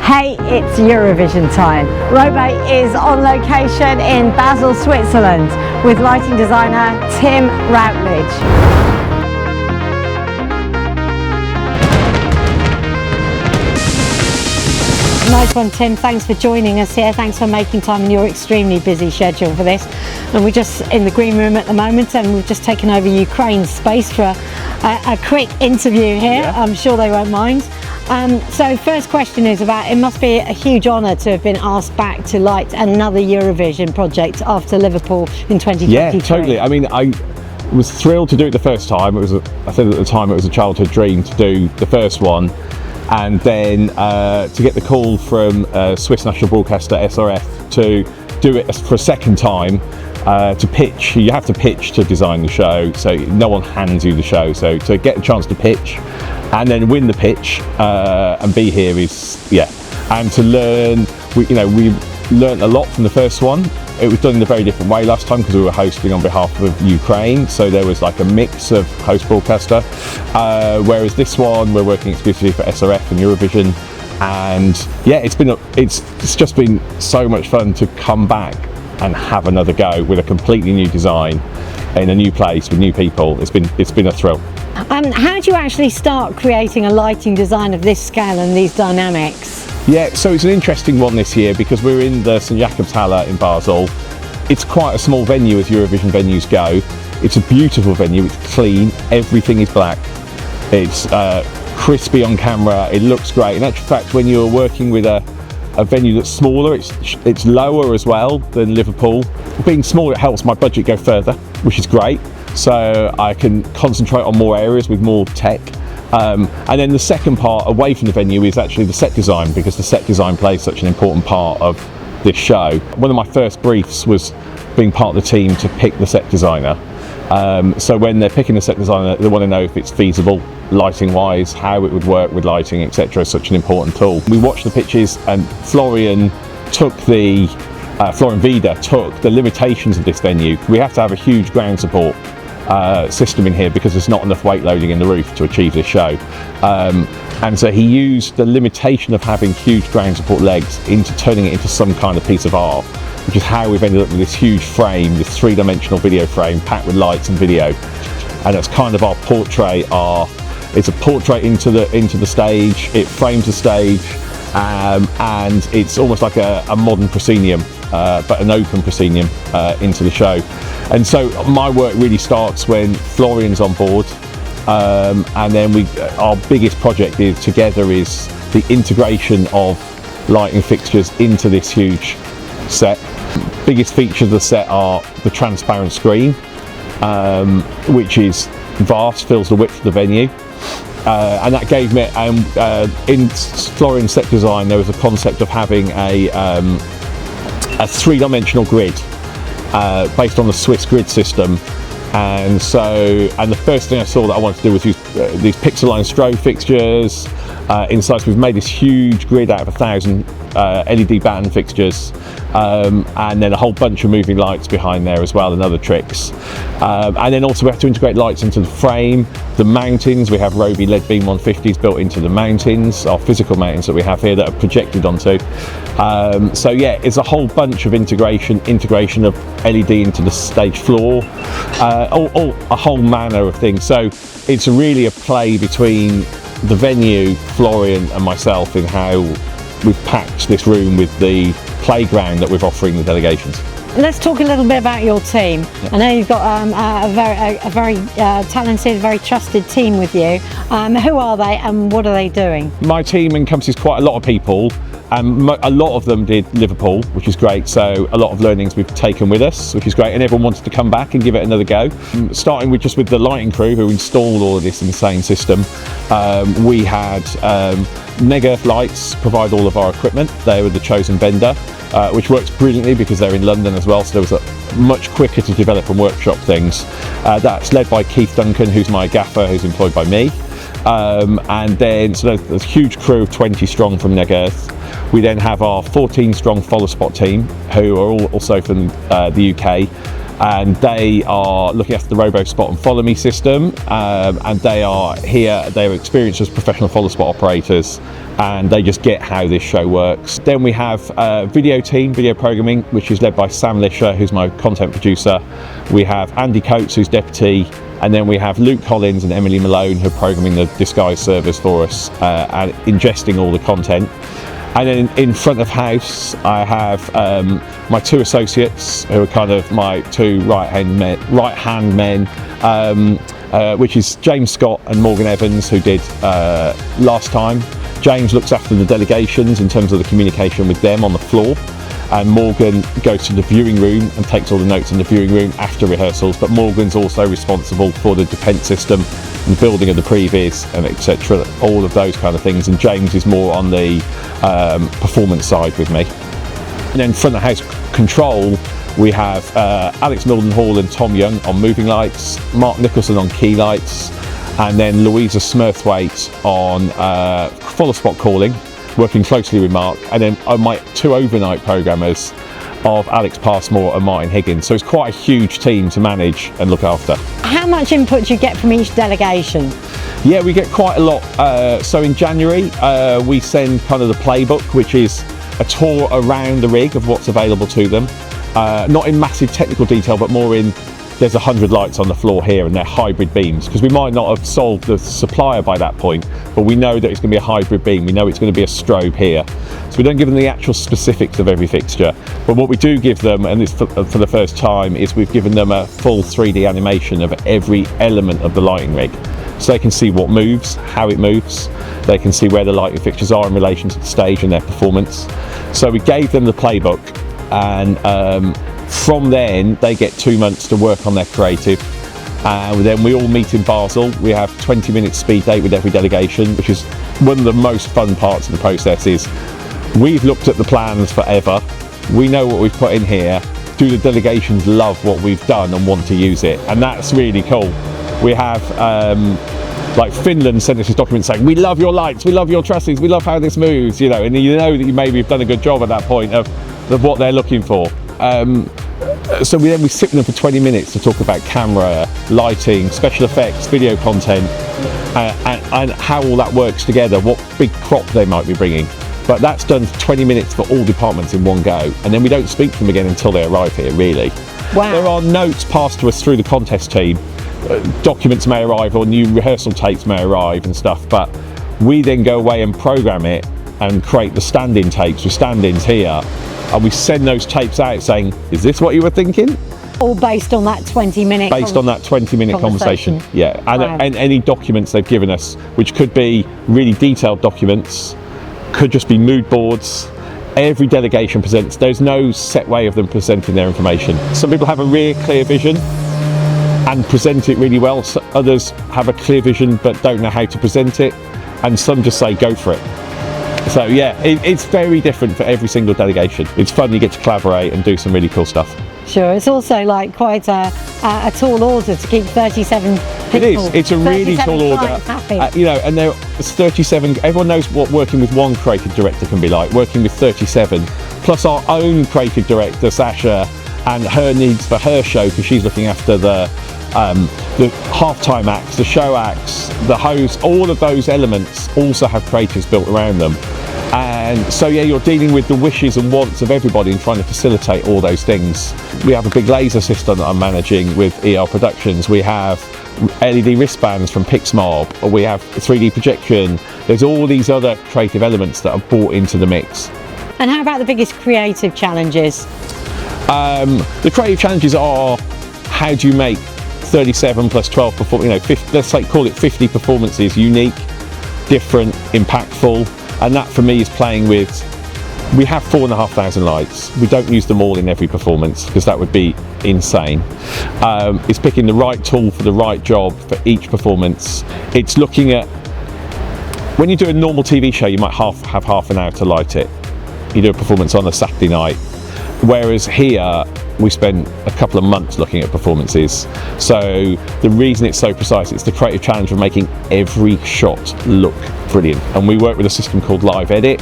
Hey, it's Eurovision time. Robe is on location in Basel, Switzerland with lighting designer Tim Routledge. Nice one, Tim. Thanks for joining us here. Thanks for making time in your extremely busy schedule for this. And we're just in the green room at the moment, and we've just taken over Ukraine's space for a quick interview here. Yeah. I'm sure they won't mind. So first question is about, it must be a huge honour to have been asked back to light another Eurovision project after Liverpool in 2023. Yeah, totally. I mean, I was thrilled to do it the first time. I said at the time it was a childhood dream to do the first one. And then to get the call from Swiss national broadcaster SRF to do it for a second time, to pitch. You have to pitch to design the show, so no one hands you the show. So to get a chance to pitch and then win the pitch and be here is, yeah. And to learn, we learned a lot from the first one. It was done in a very different way last time because we were hosting on behalf of Ukraine, so there was like a mix of host broadcaster, whereas this one we're working exclusively for SRF and Eurovision. And yeah, it's just been so much fun to come back and have another go with a completely new design in a new place with new people. It's been a thrill. How do you actually start creating a lighting design of this scale and these dynamics? Yeah, so it's an interesting one this year because we're in the St Jakobshalle in Basel. It's quite a small venue as Eurovision venues go. It's a beautiful venue, it's clean, everything is black. It's crispy on camera, it looks great. In actual fact, when you're working with a venue that's smaller, it's lower as well than Liverpool. Being smaller, it helps my budget go further, which is great. So I can concentrate on more areas with more tech. And then the second part away from the venue is actually the set design, because the set design plays such an important part of this show. One of my first briefs was being part of the team to pick the set designer. So when they're picking the set designer, they want to know if it's feasible lighting wise, how it would work with lighting, etc. It's such an important tool. We watched the pitches and Florian Vida took the limitations of this venue. We have to have a huge ground support system in here because there's not enough weight loading in the roof to achieve this show. And so he used the limitation of having huge ground support legs into turning it into some kind of piece of art, which is how we've ended up with this huge frame, this three-dimensional video frame packed with lights and video. And that's kind of our portrait. It's a portrait into the stage. It frames the stage, and it's almost like a modern proscenium, but an open proscenium into the show. And so my work really starts when Florian's on board, and then our biggest project is the integration of lighting fixtures into this huge set. Biggest features of the set are the transparent screen, which is vast, fills the width of the venue. And that gave me, in Florian's set design, there was a concept of having a three-dimensional grid based on the Swiss grid system. And the first thing I saw that I wanted to do was use these pixel-line strobe fixtures. Inside, so we've made this huge grid out of 1,000 LED batten fixtures, and then a whole bunch of moving lights behind there as well, and other tricks. And then also we have to integrate lights into the frame, the mountings. We have Robe LED Beam 150s built into the mountings, our physical mountings that we have here that are projected onto. So yeah, it's a whole bunch of integration of LED into the stage floor, a whole manner of things. So it's really a play between the venue, Florian and myself, in how we've packed this room with the playground that we're offering the delegations. Let's talk a little bit about your team. Yeah. I know you've got a very talented, very trusted team with you. Who are they and what are they doing? My team encompasses quite a lot of people. A lot of them did Liverpool, which is great, so a lot of learnings we've taken with us, which is great, and everyone wanted to come back and give it another go. Starting with the lighting crew who installed all of this insane system. We had Neg Lights provide all of our equipment. They were the chosen vendor, which works brilliantly because they're in London as well, so there was much quicker to develop and workshop things. That's led by Keith Duncan, who's my gaffer, who's employed by me. And then there's a huge crew of 20 strong from Neg Earth. We then have our 14 strong follow spot team, who are all also from the UK. and they are looking after the Robo Spot and Follow Me system, and they are here, they're experienced as professional follow spot operators, and they just get how this show works. Then we have video team, video programming, which is led by Sam Lisher, who's my content producer. We have Andy Coates, who's deputy, and then we have Luke Collins and Emily Malone, who are programming the Disguise servers for us and ingesting all the content. And then in front of house, I have my two associates, who are kind of my two right-hand men, which is James Scott and Morgan Evans, who did last time. James looks after the delegations in terms of the communication with them on the floor, and Morgan goes to the viewing room and takes all the notes in the viewing room after rehearsals. But Morgan's also responsible for the defence system, the building of the previs, and etc., all of those kind of things. And James is more on the performance side with me. And then front of house control, we have Alex Mildenhall and Tom Young on moving lights, Mark Nicholson on key lights, and then Louisa Smurthwaite on follow spot calling, working closely with Mark, and then my two overnight programmers of Alex Passmore and Martin Higgins. So it's quite a huge team to manage and look after. How much input do you get from each delegation? Yeah, we get quite a lot. So in January, we send kind of the playbook, which is a tour around the rig of what's available to them. Not in massive technical detail, but more in, there's 100 lights on the floor here and they're hybrid beams, because we might not have solved the supplier by that point, but we know that it's going to be a hybrid beam. We know it's going to be a strobe here. So we don't give them the actual specifics of every fixture, but what we do give them, and this for the first time, is we've given them a full 3D animation of every element of the lighting rig. So they can see what moves, how it moves, they can see where the lighting fixtures are in relation to the stage and their performance. So we gave them the playbook, and from then they get 2 months to work on their creative. Then we all meet in Basel. We have 20-minute speed date with every delegation, which is one of the most fun parts of the process. Is we've looked at the plans forever, we know what we've put in here. Do the delegations love what we've done and want to use it? And that's really cool. We have like Finland sent us this document saying, we love your lights, we love your trusses, we love how this moves, you know, and you know that you maybe have done a good job at that point of what they're looking for. So we sit with them for 20 minutes to talk about camera, lighting, special effects, video content, and how all that works together, what big crop they might be bringing. But that's done for 20 minutes for all departments in one go, and then we don't speak to them again until they arrive here, really. Wow. There are notes passed to us through the contest team. Documents may arrive, or new rehearsal tapes may arrive and stuff, but we then go away and program it and create the stand-in tapes with stand-ins here, and we send those tapes out saying, is this what you were thinking? All based on that 20-minute Based on that 20-minute conversation, yeah. And, wow. And any documents they've given us, which could be really detailed documents, could just be mood boards. Every delegation presents, there's no set way of them presenting their information. Some people have a real clear vision and present it really well. So others have a clear vision but don't know how to present it, and some just say go for it. So yeah, it's very different for every single delegation. It's fun, you get to collaborate and do some really cool stuff. Sure, it's also like quite a tall order to keep 37 people. It is, it's a really tall order. Happy. You know, and there's 37, everyone knows what working with one creative director can be like. Working with 37, plus our own creative director, Sasha, and her needs for her show, because she's looking after the halftime acts, the show acts, the host, all of those elements also have creatives built around them. And so yeah, you're dealing with the wishes and wants of everybody and trying to facilitate all those things. We have a big laser system that I'm managing with ER Productions. We have LED wristbands from Pixmob. We have 3D projection. There's all these other creative elements that are brought into the mix. And how about the biggest creative challenges? The creative challenges are, how do you make 37 plus 12 let's say call it 50 performances unique, different, impactful. And that for me is playing with, we have 4,500 lights. We don't use them all in every performance because that would be insane. It's picking the right tool for the right job for each performance. It's looking at, when you do a normal TV show, you might have half an hour to light it. You do a performance on a Saturday night. Whereas here, we spend a couple of months looking at performances. So the reason it's so precise, it's the creative challenge of making every shot look brilliant. And we work with a system called Live Edit,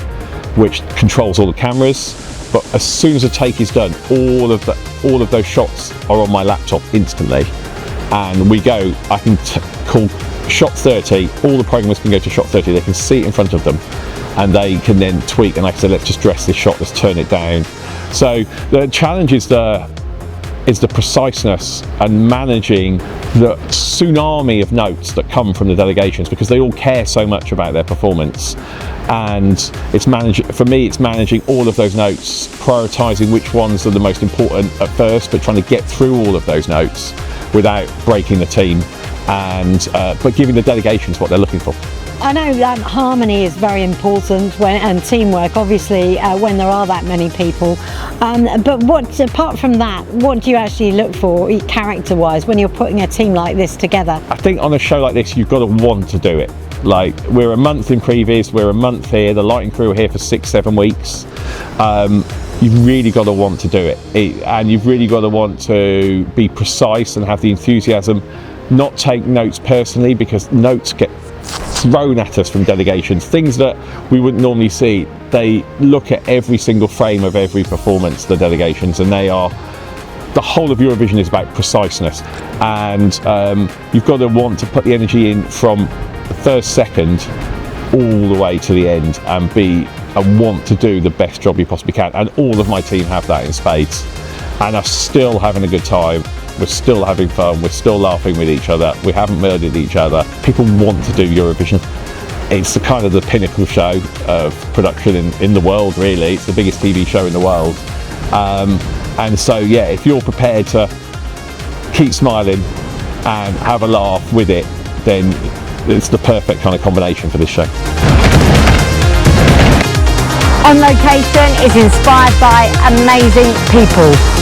which controls all the cameras. But as soon as a take is done, all of those shots are on my laptop instantly, and we go. I can call shot 30. All the programmers can go to shot 30. They can see it in front of them, and they can then tweak. And I say, let's just dress this shot. Let's turn it down. So the challenge is the preciseness and managing the tsunami of notes that come from the delegations, because they all care so much about their performance. And it's managing all of those notes, prioritizing which ones are the most important at first, but trying to get through all of those notes without breaking the team, and but giving the delegations what they're looking for. I know harmony is very important and teamwork, obviously, when there are that many people. But apart from that, what do you actually look for character-wise when you're putting a team like this together? I think on a show like this, you've got to want to do it. Like, we're a month in previews, we're a month here, the lighting crew are here for 6-7 weeks. You've really got to want to do it, and you've really got to want to be precise and have the enthusiasm, not take notes personally, because notes get thrown at us from delegations, things that we wouldn't normally see. They look at every single frame of every performance, the delegations, and the whole of Eurovision is about preciseness, and you've got to want to put the energy in from the first second all the way to the end, and want to do the best job you possibly can. And all of my team have that in spades, and are still having a good time. We're still having fun, we're still laughing with each other, we haven't murdered each other. People want to do Eurovision. It's the pinnacle show of production in the world, really. It's the biggest TV show in the world. And so, yeah, if you're prepared to keep smiling and have a laugh with it, then it's the perfect kind of combination for this show. On Location is inspired by amazing people.